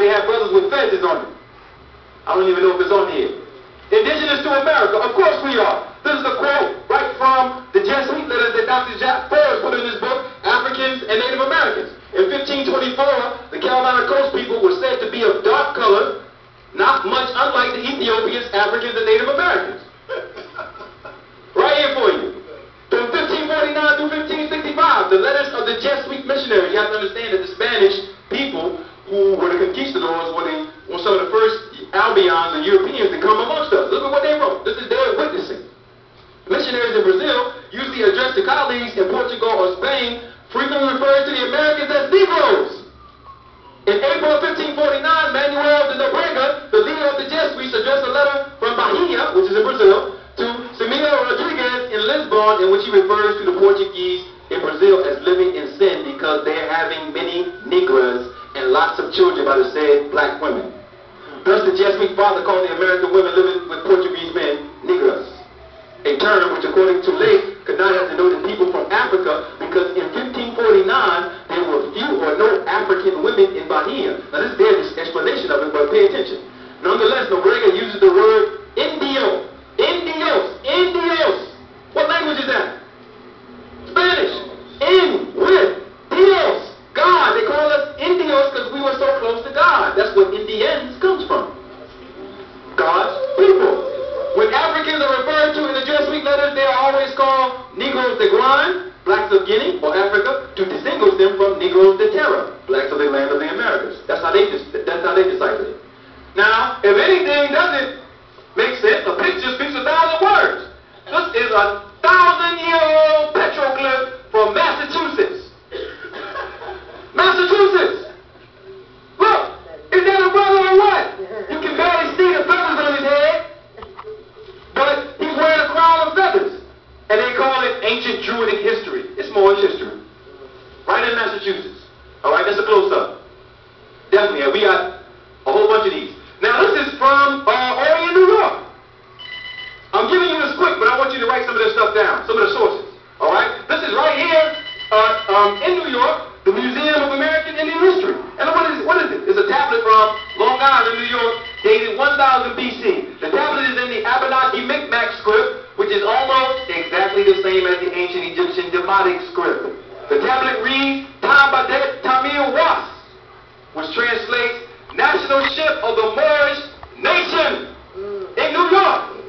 they have brothers with fences on it. I don't even know if it's on here. Indigenous to America, of course we are. This is a quote right from the Jesuit letters that Dr. Jack Forrest put in his book, Africans and Native Americans. In 1524, the Carolina Coast people were said to be of dark color, not much unlike the Ethiopians, Africans, and Native Americans. Right here for you. From 1549 through 1565, the letters of the Jesuit missionaries. You have to understand that the Spanish people, who were the conquistadors, were some of the first Albions and Europeans to come amongst us. Look at what they wrote. This is their witnessing. Missionaries in Brazil usually address to colleagues in Portugal or Spain, frequently referred to the Americans as Negroes. In April of 1549, Manuel de Nobrega, the leader of the Jesuits, addressed a letter from Bahia, which is in Brazil, to Simeon Rodriguez in Lisbon, in which he refers to the Portuguese in Brazil as living in sin because they're having many Negras and lots of children by the said black women. Thus, the Jesuit father called the American women living with Portuguese men Negras, a term which, according to Lake, could not have denoted people from Africa because in 1549 there were few or no African women in Bahia. Now, this is their explanation of it, but pay attention. Nonetheless, Nobrega uses the word Indio. Indios. Indios. What language is that? Spanish. In, with, Dios. God. They call us Indios because we were so close to God. That's what Indians comes from. God's people. When Africans are referred to in the Jesuit letters, they are always called Negroes de Guiana, blacks of Guinea or Africa, to distinguish them from Negroes de Terra, blacks of the land of the Americas. That's how they decipher it. Now, if anything doesn't make sense, a picture speaks 1,000 words. This is a 1,000-year-old petroglyph from Massachusetts. Massachusetts! Look! Is that a brother or what? You can barely see the feathers on his head, but he's wearing a crown of feathers. And they call it ancient Druidic history. It's Moorish history. Right in Massachusetts. Alright, that's a close-up. Definitely, we got a whole bunch of these. Now, this is from Orion, New York. I'm giving you this quick, but I want you to write some of this stuff down, some of the sources. All right? This is right here in New York, the Museum of American Indian History. And what is it? It's a tablet from Long Island, New York, dated 1000 BC. The tablet is in the Abenaki Micmac script, which is almost exactly the same as the ancient Egyptian Demotic script. The tablet reads Tabadet Tamil Was, which translates National Ship of the Moorish Nation in New York.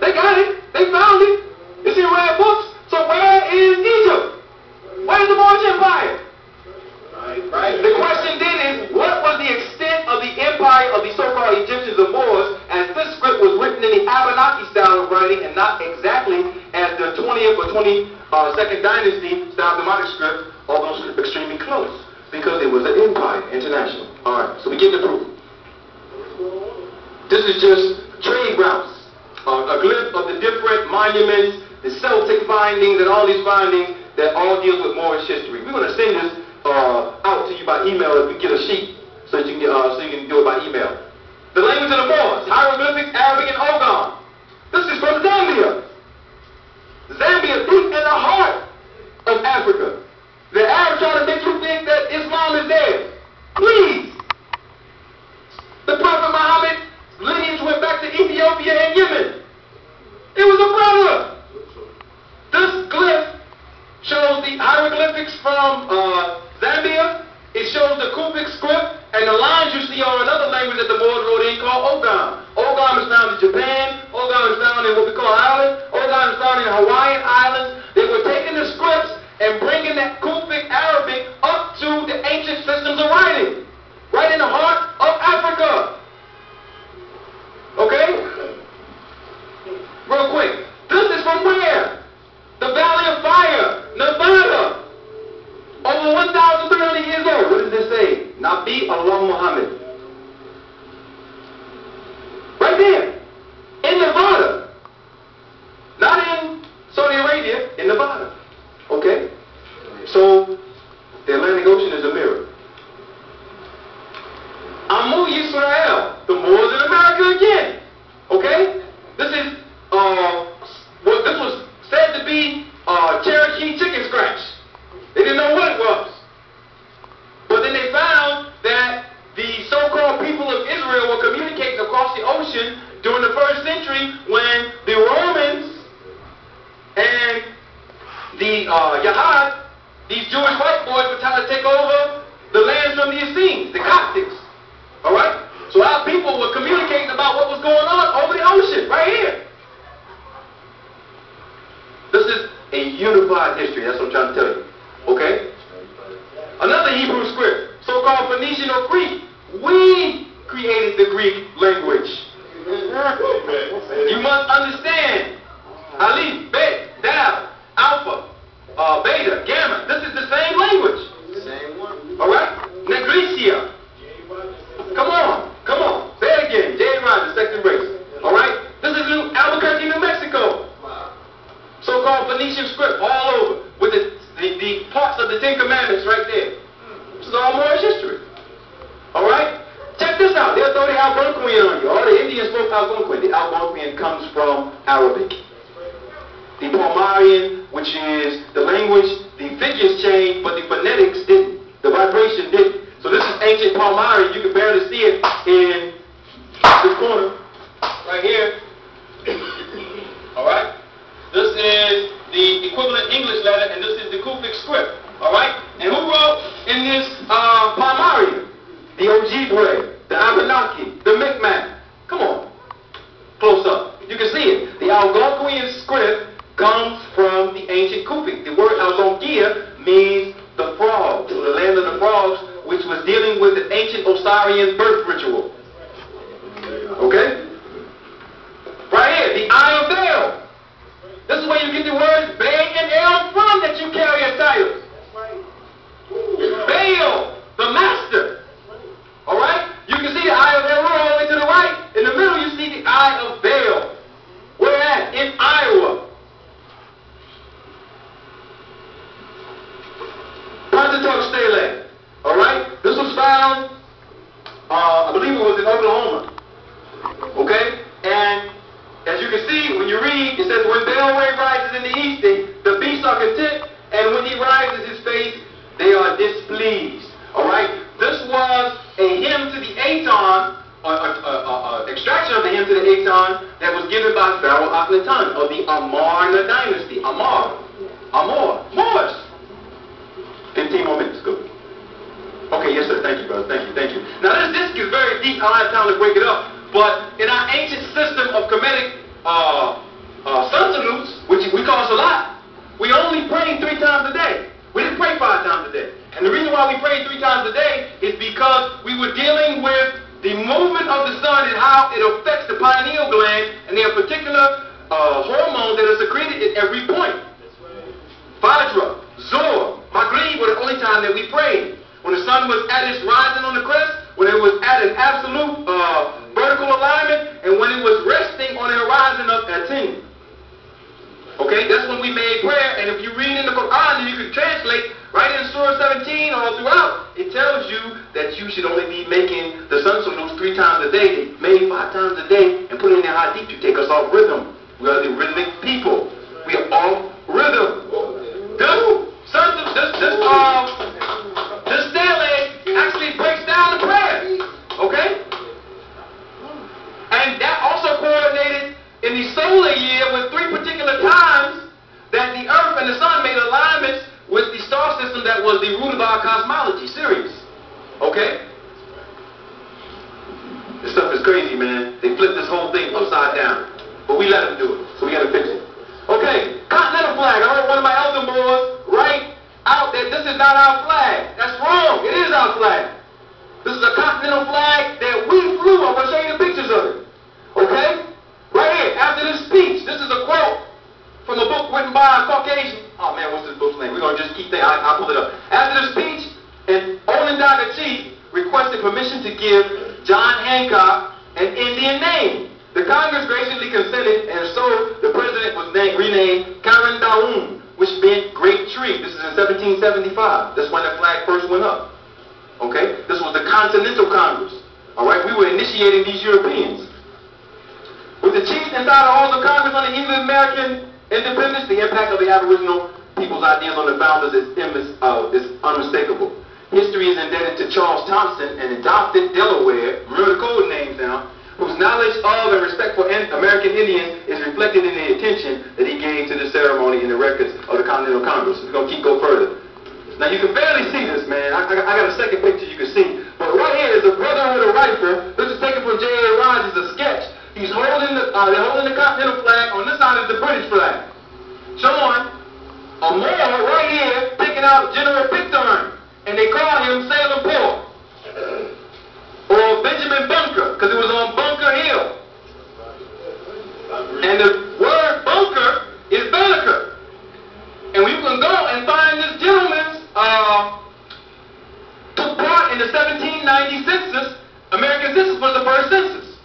They got it. They found it. It's in rare books. So where is Egypt? Where's the Moorish Empire? Right. The question then is, what was the extent of the empire of the so-called Egyptians or Moors, as this script was written in the Abenaki style of writing and not exactly as the 20th or 22nd dynasty style Demotic script, although extremely close, because it was an empire, international. All right, so we get the proof. This is just trade routes, a glimpse of the different monuments, the Celtic findings, and all these findings that all deals with Moorish history. We're going to send this out to you by email if we get a sheet, so you can do it by email. The language of the Moors: hieroglyphics, Arabic, and Ogham. This is from Zambia. Zambia, deep in the heart of Africa. The Arabs try to make you think that Islam is there. Please. The Prophet Muhammad's lineage went back to Ethiopia and Yemen. It was a brother. This glyph shows the hieroglyphics from Zambia. It shows the Kufic script, and the lines you see are another language that the Moors wrote in called Ogham. Ogham is found in Japan. Ogham is found in what we call Ireland. Ogham is found in Hawaiian Islands. They were taking the scripts and bringing that Kufic Arabic up to the ancient systems of writing, right in the heart of Africa. Okay? Real quick. This is from where? The Valley of Fire, Nevada. Over 1,300 years old. What does this say? Nabi Allah Muhammad. Right there. In Nevada. Not in Saudi Arabia, in Nevada. Okay? So, the Atlantic Ocean is a mirror. Amu Yisrael. The Moors in America again. Okay? This is, this was said to be Cherokee chicken scratch. They didn't know what it was. But then they found that the the Yahad, these Jewish white boys were trying to take over the lands from the Essenes, the Coptics. All right? So our people were communicating about what was going on over the ocean, right here. This is a unified history. That's what I'm trying to tell you. Okay? Another Hebrew script, so-called Phoenician or Greek. We created the Greek language. You must understand. Aleph, Bet, Dal, Alpha, Beta, Gamma. This is the same language. Same one. All right? Negricia. Come on. Come on. Say it again. J. Rogers, sex and race. All right? This is Albuquerque, New Mexico. So-called Phoenician script all over with the parts of the Ten Commandments right there. This is all Moorish history. All right? Check this out. They'll throw the Algonquian on you. All the Indians spoke Algonquian. The Algonquian comes from Arabic. The Palmarian, which is the language, the figures changed, but the phonetics didn't. The vibration didn't. So this is ancient Palmarian. You can barely see it in this corner right here. All right? This is the equivalent English letter, and this is the Kufic script. All right? And who wrote in this Palmarian? The Ojibwe, the Abenaki, the Micmac. Come on. Close up. You can see it. The Algonquian script comes from the ancient Kufic. The word Algonquia means the frogs, or the land of the frogs, which was dealing with the ancient Osirian birth ritual. Okay? Right here, the Eye of Baal. This is where you get the words Bay and El from, that you carry a title. Baal, the master. All right? You can see the Eye of Baal all the way to the right. In the middle, you see the Eye of Baal. Where at? In Iowa. Pontotoc Stele. All right? This was found, I believe it was in Oklahoma. Okay? And as you can see, when you read, it says, when Baal-Ray rises in the east, the beasts are content, and when he rises his face, they are displeased. All right? This was a hymn to the Aton, extraction of the hymn to the Aton that was given by Pharaoh Akhenaten of the Amarna dynasty. Amor. Moors. 15 more minutes. Good. Okay, yes, sir. Thank you, brother. Thank you. Now, this disc is very deep. I don't have time to break it up. But in our ancient system of Kemetic sun salutes, which we call Salat, we only prayed 3 times a day. We didn't pray 5 times a day. And the reason why we prayed 3 times a day is because we were dealing with the movement of the sun and how it affects the pineal gland, and there are particular hormones that are secreted at every point. Fajr, Zohr, Maghrib were the only time that we prayed. When the sun was at its rising on the crest, when it was at an absolute vertical alignment, and when it was resting on the horizon of Aten. Okay, that's when we made prayer. And if you read in the Quran, then you can translate right in Surah 17 all throughout. It tells you that you should only be making the sun salutes 3 times a day. They made 5 times a day and put it in their hadith to take us off rhythm. We are the rhythmic people. We are off rhythm. This stele actually breaks down the prayer. Okay? And that also coordinated in the solar year with 3 particular times that the earth and the sun made alignments with the star system that was the root of our cosmology, Sirius. Okay? This stuff is crazy, man. They flipped this whole thing upside down. But we let them do it, so we got to fix it. Okay, continental flag. I heard one of my elder boys write out that this is not our flag. That's wrong. It is our flag. This is a continental flag that we flew. I'm going to show you the pictures of it. Okay? Right here, after this speech, this is a quote from a book written by a Caucasian. Oh man, what's this book's name? We're going to just keep that. I'll pull it up. After the speech, and Onondaga Chief requested permission to give John Hancock an Indian name. The Congress graciously consented, and so the president was renamed Karen Daun, which meant Great Tree. This is in 1775. That's when the flag first went up. Okay? This was the Continental Congress. All right? We were initiating these Europeans. With the chief inside of all the Congress on the eve of American independence, the impact of the Aboriginal people's ideas on the founders is unmistakable. History is indebted to Charles Thompson, an adopted Delaware, remember the code names now, whose knowledge of and respect for American Indians is reflected in the attention that he gave to the ceremony in the records of the Continental Congress. We're going to go further. Now you can barely see this, man. I got a second picture you can see. But right here is a brother with a rifle. This is taken from J.A. Rogers, a sketch. He's holding the Continental flag. On this side is the British flag. Showing a Moor right here picking out General Pitcairn. And they call him Salem Poor. Or Benjamin Bunker, because it was on Bunker Hill. And the word bunker is Banneker. And we can go and find this gentleman's took part in the 1790 census. American census was the first census.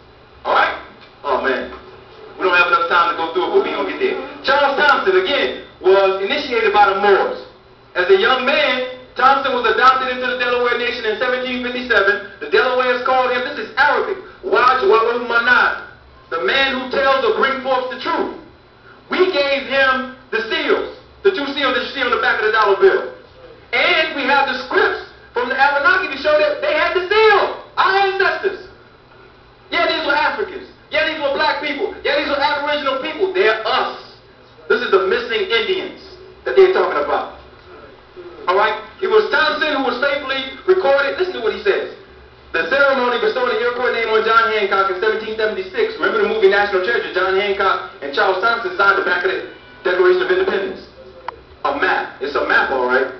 Alright? Oh man. We don't have enough time to go through it, but we're going to get there. Charles Thompson, again, was initiated by the Moors. As a young man, Thompson was adopted into the Delaware Nation in 1757. The Delawares called him, this is Arabic, Waj Walu Manad, the man who tells or brings forth the truth. We gave him the seals, the two seals that you see on the back of the dollar bill. And we have the scripts from the Abenaki to show that they had the seal, our ancestors. Yeah, these were Africans. Yeah, these were black people. Yeah, these were Aboriginal people. They're us. This is the missing Indians that they're talking about. Alright? It was Thompson who was faithfully recorded. Listen to what he says. The ceremony bestowing the Iroquois name on John Hancock in 1776. Remember the movie National Treasure? John Hancock and Charles Thompson signed the back of the Declaration of Independence. A map. It's a map, alright?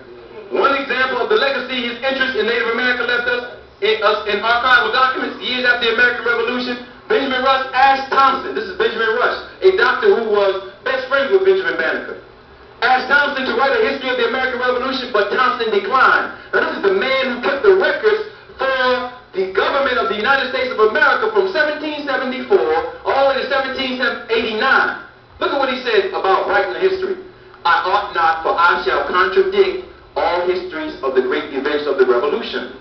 One example of the legacy his interest in Native America left us in archival documents years after the American Revolution. Benjamin Rush asked Thompson, this is Benjamin Rush, a doctor who was best friends with Benjamin Banneker, asked Thompson to write a history of the American Revolution, but Thompson declined. Now this is the man who kept the records for the government of the United States of America from 1774 all the way to 1789. Look at what he said about writing the history. I ought not, for I shall contradict all histories of the great events of the Revolution.